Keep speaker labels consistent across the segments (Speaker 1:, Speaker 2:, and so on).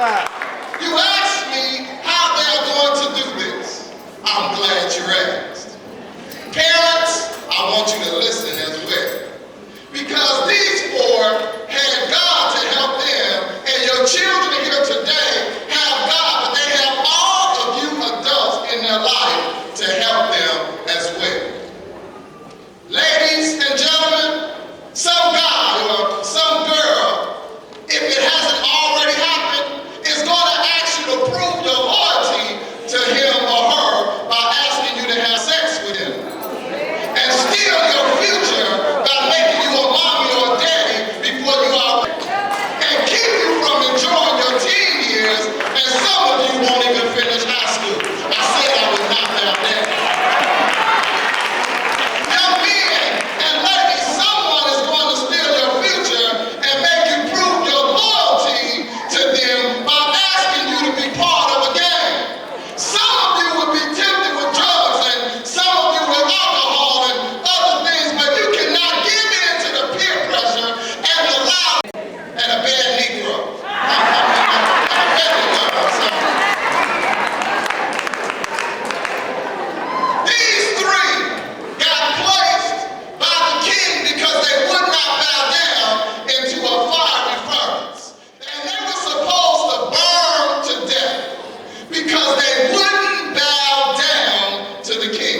Speaker 1: You asked me how they're going to do this. I'm glad you asked. Parents, I want you to listen as well. Because these four had God to help them, and your children here today have God, but they have all of you adults in their life to help them as well. Ladies and gentlemen, some guy or some girl, if it hasn't already happened, is going to ask you to prove your loyalty to him or her by asking you to have sex with him and steal your future by making you a mommy or a daddy before you are and keep you from enjoying your teen years, and some of you won't even finish high school. I said I would not have that. Young men and ladies, someone is going to steal your future and make you prove your loyalty to them by asking you to be part of a gang. Some of you will be tempted with drugs, and some of you with alcohol and other things, but you cannot give in to the peer pressure and allow and a bad Negro. These three got placed by the king because they would not bow down into a fiery furnace. And they were supposed to burn to death because they wouldn't bow down to the king.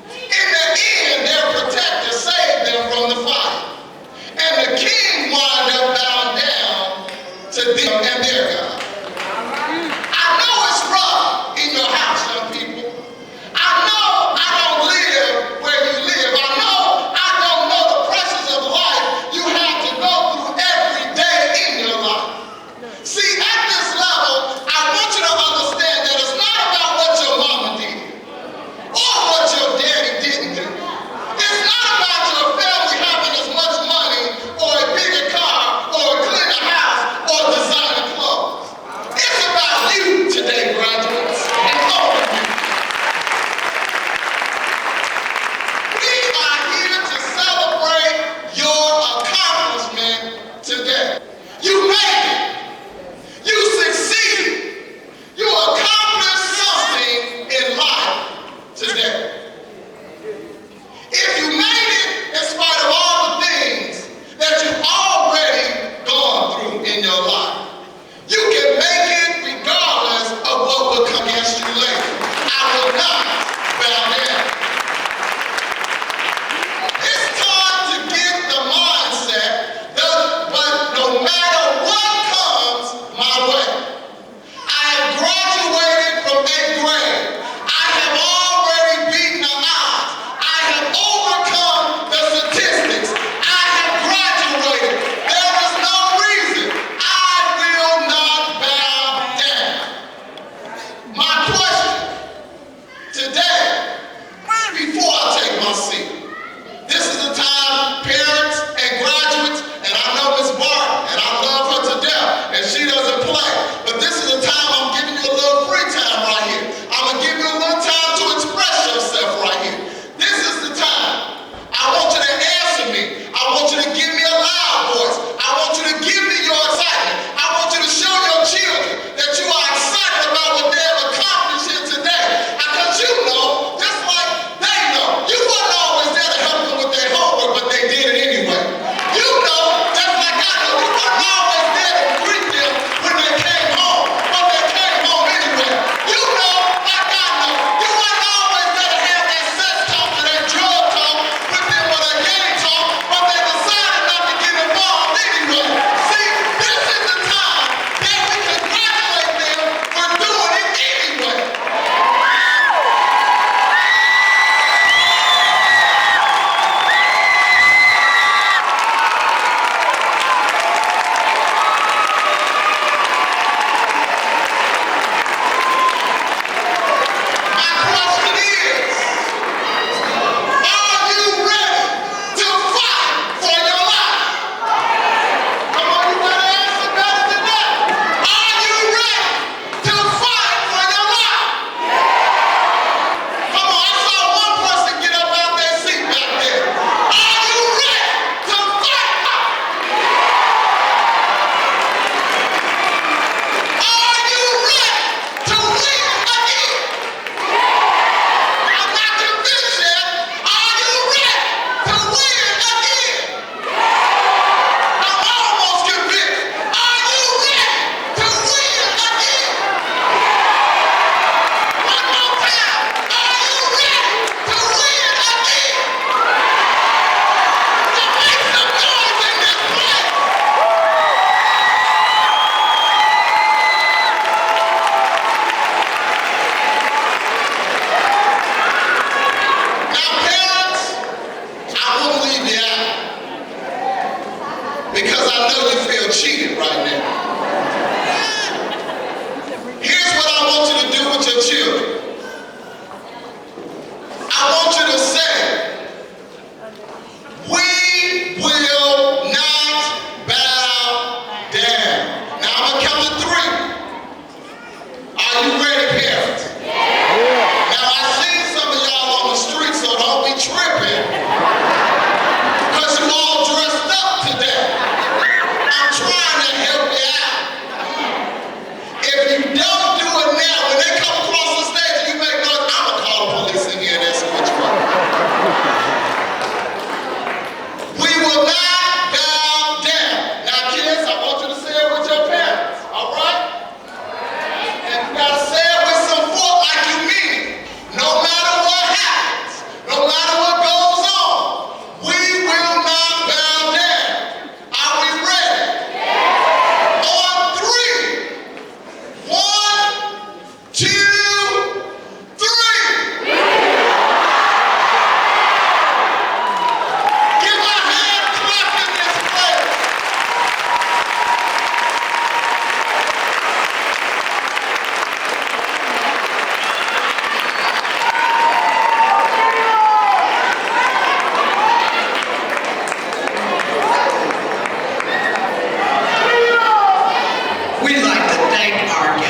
Speaker 1: In the end, their protector saved them from the fire. And the king wound up bowing down to them and their God. I know it's rough in your house, young people. I know I don't live where you live. I know I don't know the pressures of life you have to go through every day in your life. See, at this level, I want you to understand that it's not about what your mama did or what your daddy didn't do. It's not about your family having as much money or a bigger car or a cleaner house or designer clothes. It's about you today, graduates. And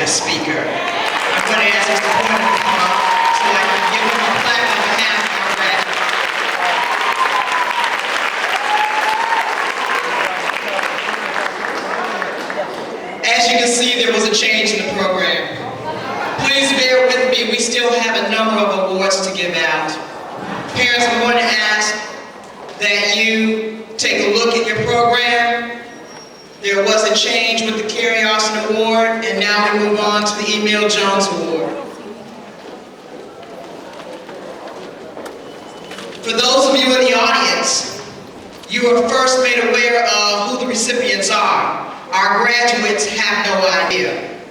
Speaker 2: guest speaker. I'm going to ask Mr. Porter to come up so I can give him a plaque on behalf of our graduates. As you can see, there was a change in the program. Please bear with me, we still have a number of awards to give out. Parents, I'm going to ask that you take a look at your program. There was a change with the Carrie Austin Award, and now we move on to the Emil Jones Award. For those of you in the audience, you are first made aware of who the recipients are. Our graduates have no idea.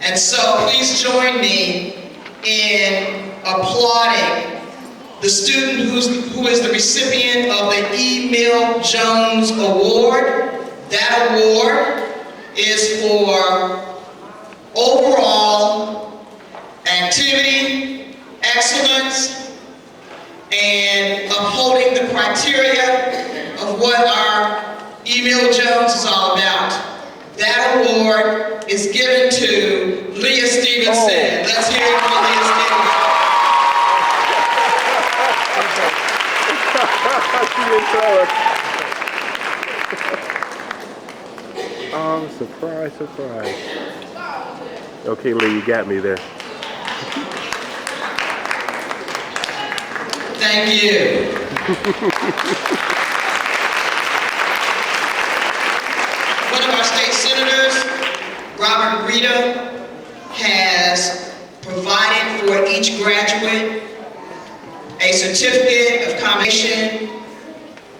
Speaker 2: And so please join me in applauding the student who is the recipient of the Emil Jones Award. That award is for overall activity, excellence, and upholding the criteria of what our Emil Jones is all about. That award is given to Leah Stevenson. Let's hear it for Leah
Speaker 3: Stevenson. Surprise, surprise. Okay, Lee, you got me there.
Speaker 2: Thank you. One of our state senators, Robert Rita, has provided for each graduate a certificate of commendation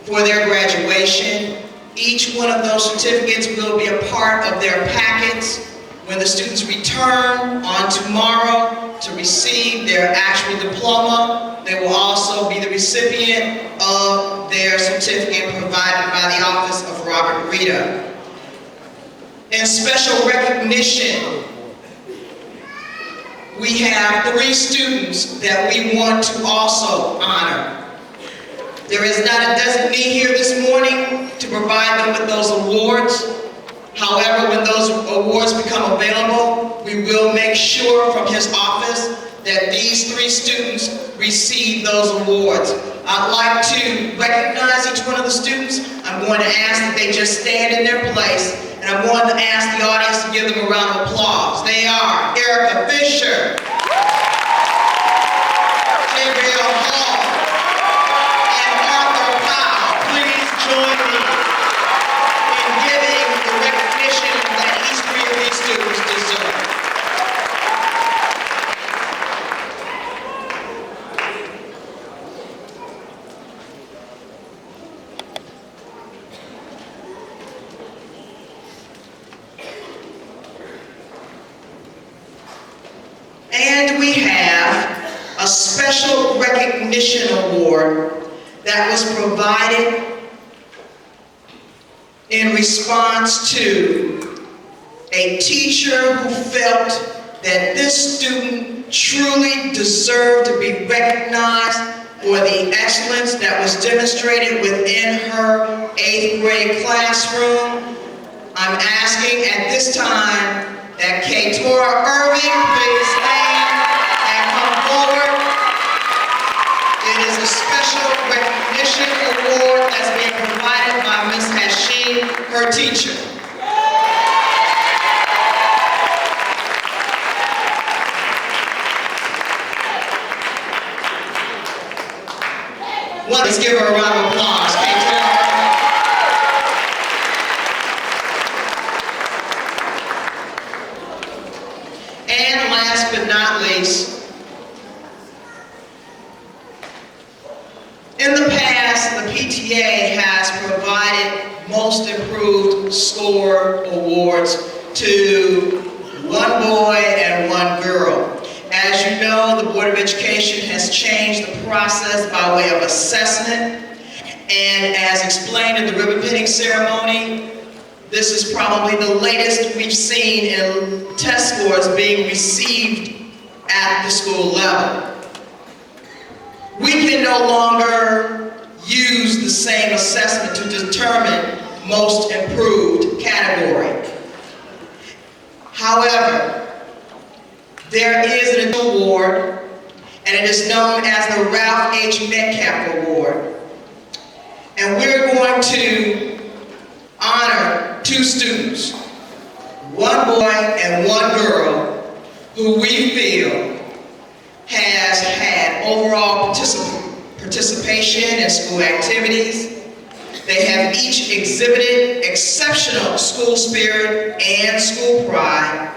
Speaker 2: for their graduation. Each one of those certificates will be a part of their packets when the students return on tomorrow to receive their actual diploma. They will also be the recipient of their certificate provided by the office of Robert Rita. In special recognition, we have 3 students that we want to also honor. There is not a designee here this morning to provide them with those awards. However, when those awards become available, we will make sure from his office that these 3 students receive those awards. I'd like to recognize each one of the students. I'm going to ask that they just stand in their place, and I'm going to ask the audience to give them a round of applause. They are Erica Fisher, Gabriel Hall, and Arthur Powell. Please join me in giving the recognition that each 3 of these students deserve. And we have a special recognition award that was provided in response to a teacher who felt that this student truly deserved to be recognized for the excellence that was demonstrated within her 8th grade classroom. I'm asking at this time that Katora Irving please stand and come forward. It is a special recognition award that's being provided by Ms. Hashim, her teacher. Let's give her a round of applause. Katora. And last but not least, in the past, the PTA has provided Most Improved Score awards to 1 boy and 1 girl. As you know, the Board of Education has changed the process by way of assessment, and as explained in the ribbon pinning ceremony, this is probably the latest we've seen in test scores being received at the school level. We can no longer use the same assessment to determine Most Improved category. However, there is an award, and it is known as the Ralph H. Metcalfe Award. And we're going to honor two students, one boy and one girl, who we feel has had overall participation in school activities. They have each exhibited exceptional school spirit and school pride.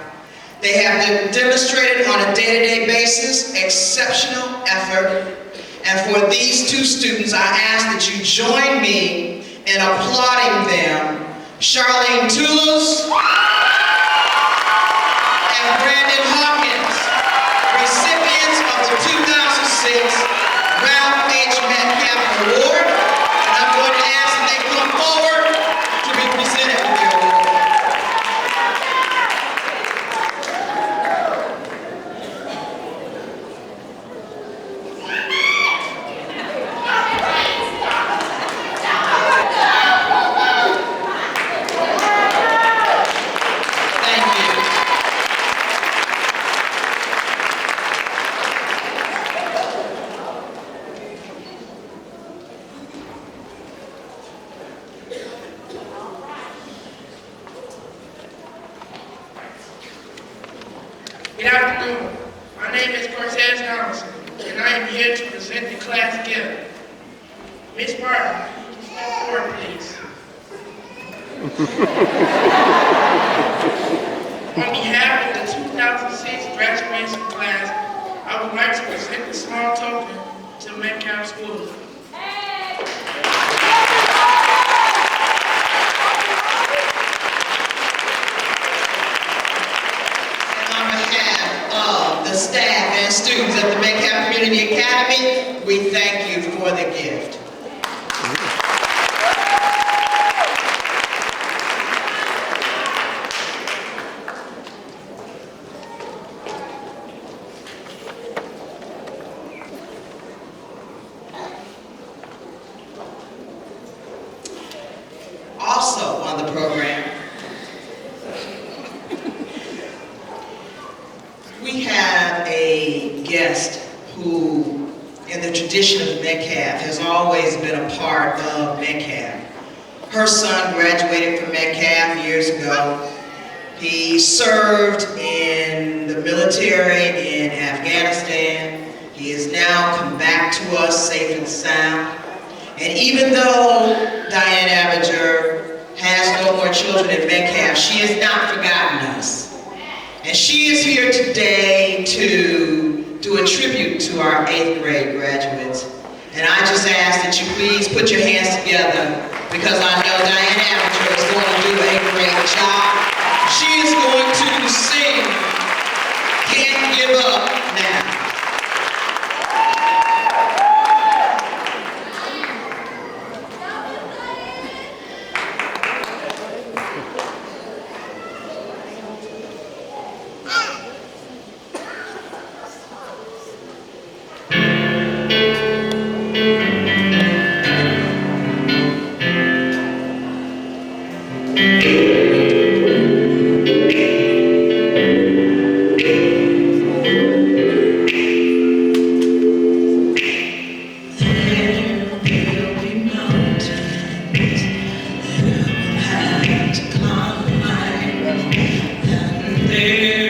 Speaker 2: They have demonstrated on a day-to-day basis exceptional effort. And for these two students, I ask that you join me in applauding them, Charlene Toulouse and Brandon Hawkins, recipients of the 2006 Ralph H. Metcalfe Award. And I'm going to ask that they come forward to be presented with the award.
Speaker 4: Good afternoon. My name is Cortez Allison, and I am here to present the class gift. Miss Barton, step forward, please. On behalf of the 2006 graduation class, I would like to present a small token to Metcalfe School.
Speaker 2: The staff and students at the Metcalfe Community Academy, we thank you for the gift. Also on the program, we have a guest who, in the tradition of Metcalfe, has always been a part of Metcalfe. Her son graduated from Metcalfe years ago. He served in the military in Afghanistan. He has now come back to us safe and sound. And even though Diane Abinger has no more children at Metcalfe, she has not forgotten us. And she is here today to do a tribute to our 8th grade graduates. And I just ask that you please put your hands together, because I know Diane Abinger is going to do a great job. She is going to sing Can't Give Up Now.
Speaker 5: There